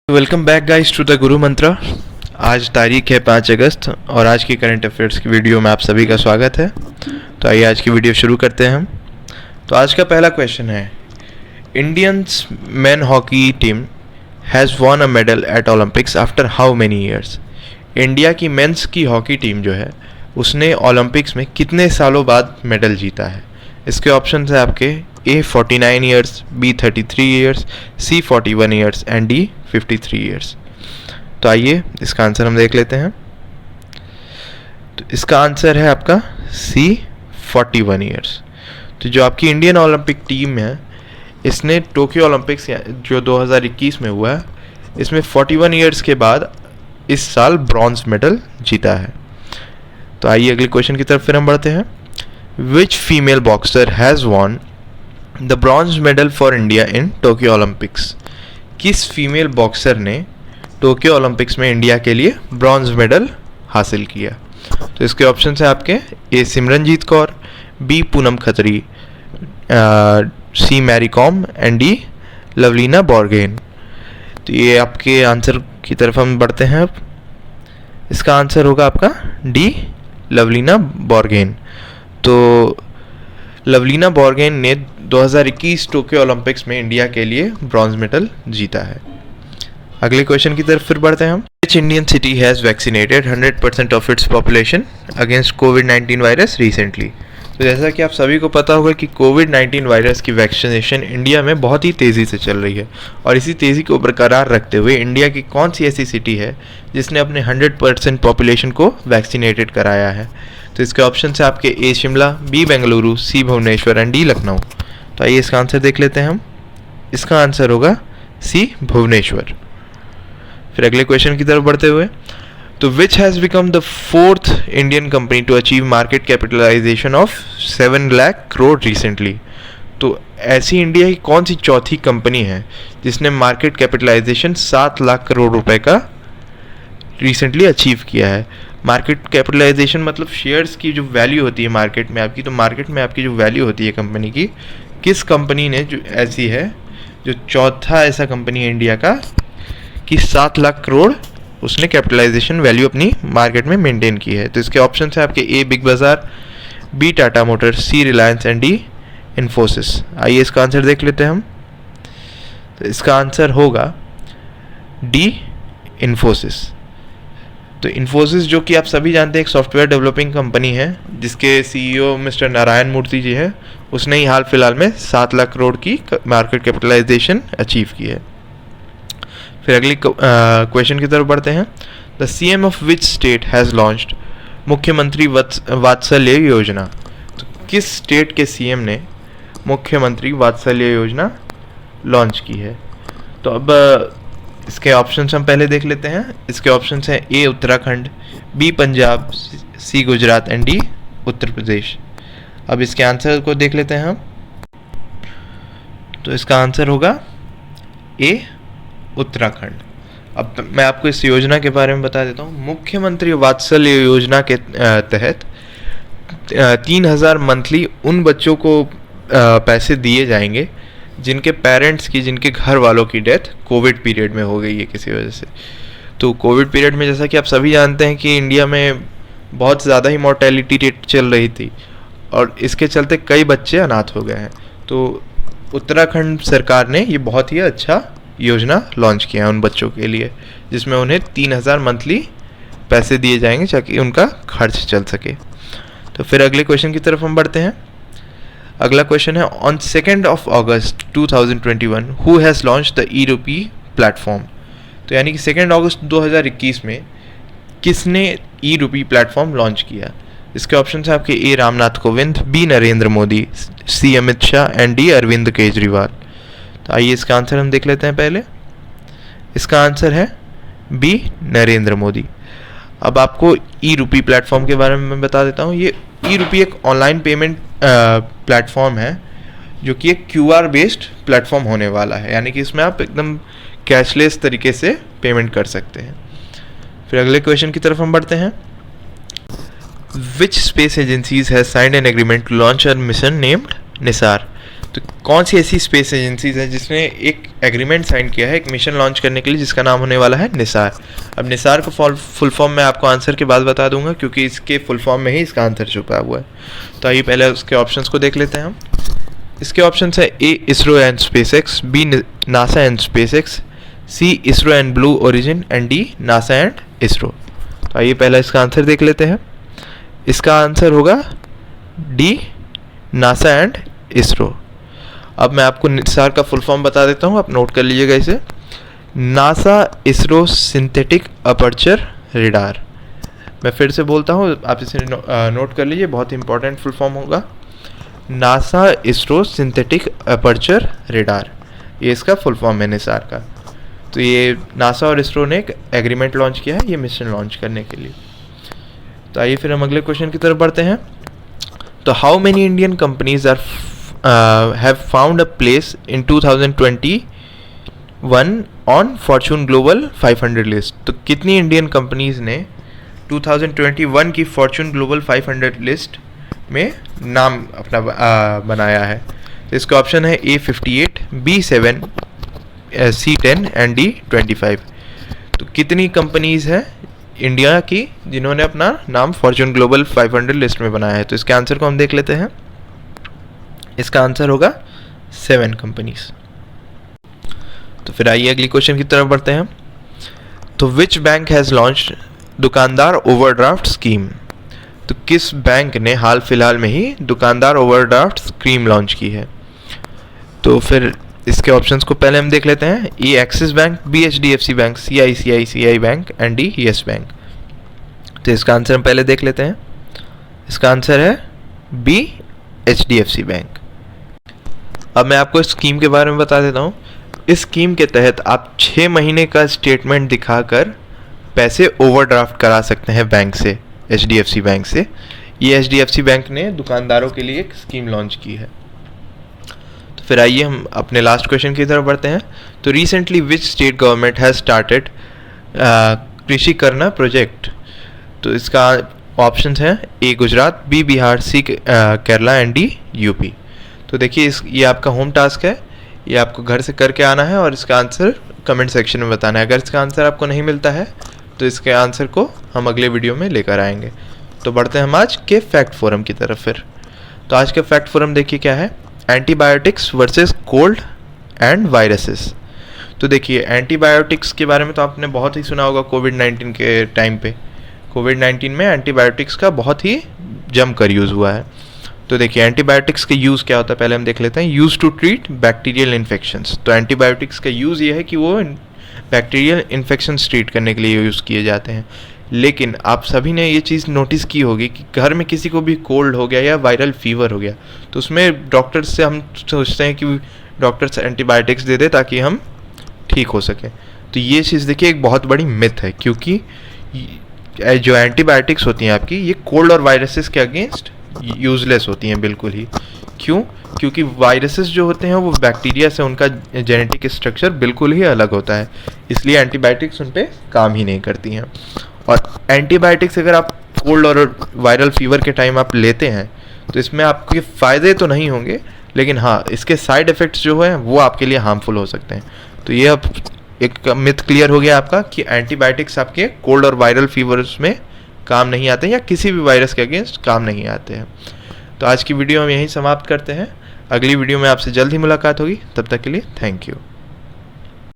Welcome back guys to the Guru Mantra. आज तारीख है 5 अगस्त और आज की करंट अफेयर्स की वीडियो में आप सभी का स्वागत है। तो आइए आज की वीडियो शुरू करते हैं हम। तो आज का पहला क्वेश्चन है, Indians main hockey team has won a medal at Olympics after how many years. India की मेंस की हॉकी टीम जो है उसने ओलंपिक्स में कितने सालों बाद मेडल जीता है। इसके ऑप्शन है आपके A 49 years, B 33 years, C 41 years and D 53 years. तो आइए इसका आंसर हम देख लेते हैं। तो इसका आंसर है आपका C 41 ईयर्स। तो जो आपकी इंडियन ओलंपिक टीम है इसने टोक्यो ओलंपिक्स जो 2021 में हुआ है इसमें 41 ईयर्स के बाद इस साल ब्रॉन्ज मेडल जीता है। तो आइए अगले क्वेश्चन की तरफ फिर हम बढ़ते हैं। Which female boxer has won the bronze medal for India in Tokyo Olympics. किस फीमेल बॉक्सर ने टोक्यो ओलंपिक्स में इंडिया के लिए ब्रॉन्ज मेडल हासिल किया। तो इसके ऑप्शन है आपके A Simranjeet Kaur, B Poonam Khatri, C Mary Kom and D Lovlina Borgohain. तो ये आपके आंसर की तरफ हम बढ़ते हैं। अब इसका आंसर होगा आपका D लवलीना बोरगोहेन। तो लवलीना बोरगोहेन ने 2021 टोक्यो ओलंपिक्स में इंडिया के लिए ब्रॉन्ज मेडल जीता है। अगले क्वेश्चन की तरफ फिर बढ़ते हैं हम। Which Indian city has vaccinated 100% of its population against covid virus recently. तो जैसा कि आप सभी को पता होगा कि कोविड-19 वायरस की वैक्सीनेशन इंडिया में बहुत ही तेज़ी से चल रही है और इसी तेज़ी को बरकरार रखते हुए इंडिया की कौन सी ऐसी सिटी है जिसने अपने 100% पॉपुलेशन को वैक्सीनेटेड कराया है। तो इसके ऑप्शन है आपके A Shimla, B Bengaluru, C Bhubaneswar and D Lucknow. तो आइए इसका आंसर देख लेते हैं हम। इसका आंसर होगा C भुवनेश्वर। फिर अगले क्वेश्चन की तरफ बढ़ते हुए, तो which has become the fourth Indian company to achieve market capitalisation of 7 lakh crore recently. तो ऐसी इंडिया की कौन सी चौथी कंपनी है जिसने मार्केट कैपिटलाइजेशन 7 लाख करोड़ रुपए का रिसेंटली अचीव किया है। मार्केट कैपिटलाइजेशन मतलब शेयर्स की जो वैल्यू होती है मार्केट में आपकी, तो मार्केट में आपकी जो वैल्यू होती है कंपनी की, किस कंपनी ने जो ऐसी है जो चौथा ऐसा कंपनी है इंडिया का कि 7 लाख करोड़ उसने कैपिटलाइजेशन वैल्यू अपनी मार्केट में मेंटेन की है। तो इसके ऑप्शन है आपके A बिग बाजार, B Tata motor, C Reliance and D Infosys. आइए इसका आंसर देख लेते हैं हम। तो इसका आंसर होगा D इन्फोसिस। तो इन्फोसिस जो कि आप सभी जानते हैं एक सॉफ्टवेयर डेवलपिंग कंपनी है जिसके CEO मिस्टर नारायण मूर्ति जी है, उसने ही हाल फिलहाल में 7 लाख करोड़ की मार्केट कैपिटलाइजेशन अचीव की है। फिर अगली क्वेश्चन की तरफ बढ़ते हैं। The CM of which state has launched मुख्यमंत्री वात्सल्य योजना। तो किस स्टेट के CM ने मुख्यमंत्री वात्सल्य योजना लॉन्च की है। तो अब इसके ऑप्शंस हम पहले देख लेते हैं। इसके ऑप्शंस हैं A Uttarakhand, B Punjab, C Gujarat and D Uttar Pradesh. अब इसके आंसर को देख लेते हैं हम। तो इसका आंसर होगा A उत्तराखंड। अब मैं आपको इस योजना के बारे में बता देता हूँ। मुख्यमंत्री वात्सल्य योजना के तहत 3000 मंथली उन बच्चों को पैसे दिए जाएंगे जिनके पेरेंट्स की, जिनके घर वालों की डेथ कोविड पीरियड में हो गई है किसी वजह से। तो कोविड पीरियड में जैसा कि आप सभी जानते हैं कि इंडिया में बहुत ज़्यादा ही मॉर्टेलिटी रेट चल रही थी और इसके चलते कई बच्चे अनाथ हो गए हैं। तो उत्तराखंड सरकार ने ये बहुत ही अच्छा योजना लॉन्च किया है उन बच्चों के लिए, जिसमें उन्हें 3000 मंथली पैसे दिए जाएंगे ताकि उनका खर्च चल सके। तो फिर अगले क्वेश्चन की तरफ हम बढ़ते हैं। अगला क्वेश्चन है, on 2 August 2021 who has launch the e-rupee platform. तो यानी कि 2 अगस्त 2021 में किसने ई-रूपी प्लेटफॉर्म लॉन्च किया। इसके ऑप्शन है आपके A Ramnath Kovind, B Narendra Modi, C Amit Shah and D Arvind Kejriwal. तो आइए इसका आंसर हम देख लेते हैं पहले। इसका आंसर है B नरेंद्र मोदी। अब आपको ई-रूपी प्लेटफॉर्म के बारे में मैं बता देता हूँ। ये ई-रूपी एक ऑनलाइन पेमेंट प्लेटफॉर्म है जो कि एक QR बेस्ड प्लेटफॉर्म होने वाला है, यानी कि इसमें आप एकदम कैशलेस तरीके से पेमेंट कर सकते हैं। फिर अगले क्वेश्चन की तरफ हम बढ़ते हैं। Which space agencies has signed an agreement to launch a mission named NISAR. तो कौन सी ऐसी स्पेस एजेंसीज है जिसने एक एग्रीमेंट साइन किया है एक मिशन लॉन्च करने के लिए, जिसका नाम होने वाला है निसार। अब निसार को फुल फॉर्म मैं आपको आंसर के बाद बता दूंगा, क्योंकि इसके फुल फॉर्म में ही इसका आंसर छुपा हुआ है। तो आइए पहले उसके ऑप्शंस को देख लेते हैं हम। इसके ऑप्शंस है A ISRO and SpaceX, B NASA and SpaceX, C ISRO and blue origin and D NASA and ISRO. तो आइए पहले इसका आंसर देख लेते हैं। इसका आंसर होगा डी नासा एंड इसरो। अब मैं आपको निसार का फुल फॉर्म बता देता हूँ, आप नोट कर लीजिएगा इसे। NASA ISRO synthetic aperture radar. मैं फिर से बोलता हूँ, आप इसे नोट कर लीजिए, बहुत ही इंपॉर्टेंट फुल फॉर्म होगा। NASA ISRO synthetic aperture radar, ये इसका फुल फॉर्म है निसार का। तो ये नासा और इसरो ने एक एग्रीमेंट लॉन्च किया है ये मिशन लॉन्च करने के लिए। तो आइए फिर हम अगले क्वेश्चन की तरफ बढ़ते हैं। तो how many Indian companies are have found a place in 2021 on Fortune Global 500 list। तो कितनी इंडियन कंपनीज ने 2021 की Fortune Global 500 लिस्ट में नाम अपना बनाया है? तो इसका ऑप्शन है A58, B7, C10 and D25। तो कितनी कंपनीज हैं इंडिया की जिन्होंने अपना नाम Fortune Global 500 लिस्ट में बनाया है? तो इसके आंसर को हम देख लेते हैं। इसका आंसर होगा 7 कंपनीज। तो फिर आइए अगली क्वेश्चन की तरफ बढ़ते हैं। तो विच बैंक हैज़ लॉन्च्ड दुकानदार ओवरड्राफ्ट स्कीम? तो किस बैंक ने हाल फिलहाल में ही दुकानदार ओवरड्राफ्ट स्कीम लॉन्च की है? तो फिर इसके ऑप्शंस को पहले हम देख लेते हैं। A Axis bank, B HDFC bank, C ICICI bank and D yes bank. तो इसका आंसर हम पहले देख लेते हैं। इसका आंसर है बी HDFC बैंक। अब मैं आपको इस स्कीम के बारे में बता देता हूँ। इस स्कीम के तहत आप 6 महीने का स्टेटमेंट दिखाकर पैसे ओवरड्राफ्ट करा सकते हैं बैंक से, HDFC बैंक से। ये HDFC बैंक ने दुकानदारों के लिए एक स्कीम लॉन्च की है। तो फिर आइए हम अपने लास्ट क्वेश्चन की तरफ बढ़ते हैं। तो recently which state government has started कृषि करना प्रोजेक्ट? तो इसका ऑप्शंस हैं A Gujarat, B Bihar, C Kerala and D UP. तो देखिए ये आपका होम टास्क है, ये आपको घर से करके आना है और इसका आंसर कमेंट सेक्शन में बताना है। अगर इसका आंसर आपको नहीं मिलता है तो इसके आंसर को हम अगले वीडियो में लेकर आएंगे। तो बढ़ते हैं हम आज के फैक्ट फोरम की तरफ फिर। तो आज का फैक्ट फोरम देखिए क्या है, antibiotics versus cold and viruses. तो देखिए एंटीबायोटिक्स के बारे में तो आपने बहुत ही सुना होगा। कोविड-19 के टाइम पे कोविड-19 में एंटीबायोटिक्स का बहुत ही जमकर यूज़ हुआ है। तो देखिए एंटीबायोटिक्स का यूज़ क्या होता है पहले हम देख लेते हैं। Use to treat bacterial infections. तो एंटीबायोटिक्स का यूज़ ये है कि वो बैक्टीरियल इन्फेक्शंस ट्रीट करने के लिए यूज़ किए जाते हैं। लेकिन आप सभी ने ये चीज़ नोटिस की होगी कि घर में किसी को भी कोल्ड हो गया या वायरल फीवर हो गया तो उसमें डॉक्टर्स से हम सोचते हैं कि डॉक्टर्स एंटीबायोटिक्स दे दे ताकि हम ठीक हो सकें। तो ये चीज़ देखिए एक बहुत बड़ी मिथ है, क्योंकि जो एंटीबायोटिक्स होती हैं आपकी ये कोल्ड और वायरसेस के अगेंस्ट यूजलेस होती हैं बिल्कुल ही। क्यों? क्योंकि वायरसेस जो होते हैं वो बैक्टीरिया से उनका जेनेटिक स्ट्रक्चर बिल्कुल ही अलग होता है, इसलिए एंटीबायोटिक्स उन पर काम ही नहीं करती हैं। और एंटीबायोटिक्स अगर आप कोल्ड और वायरल फीवर के टाइम आप लेते हैं तो इसमें आपके फ़ायदे तो नहीं होंगे, लेकिन हाँ इसके साइड इफ़ेक्ट्स जो हैं वो आपके लिए हार्मफुल हो सकते हैं। तो ये अब एक मिथ क्लियर हो गया आपका कि एंटीबायोटिक्स आपके कोल्ड और वायरल फीवर्स में काम नहीं आते हैं या किसी भी वायरस के अगेंस्ट काम नहीं आते हैं। तो आज की वीडियो हम यहीं समाप्त करते हैं। अगली वीडियो में आपसे जल्द ही मुलाकात होगी, तब तक के लिए थैंक यू।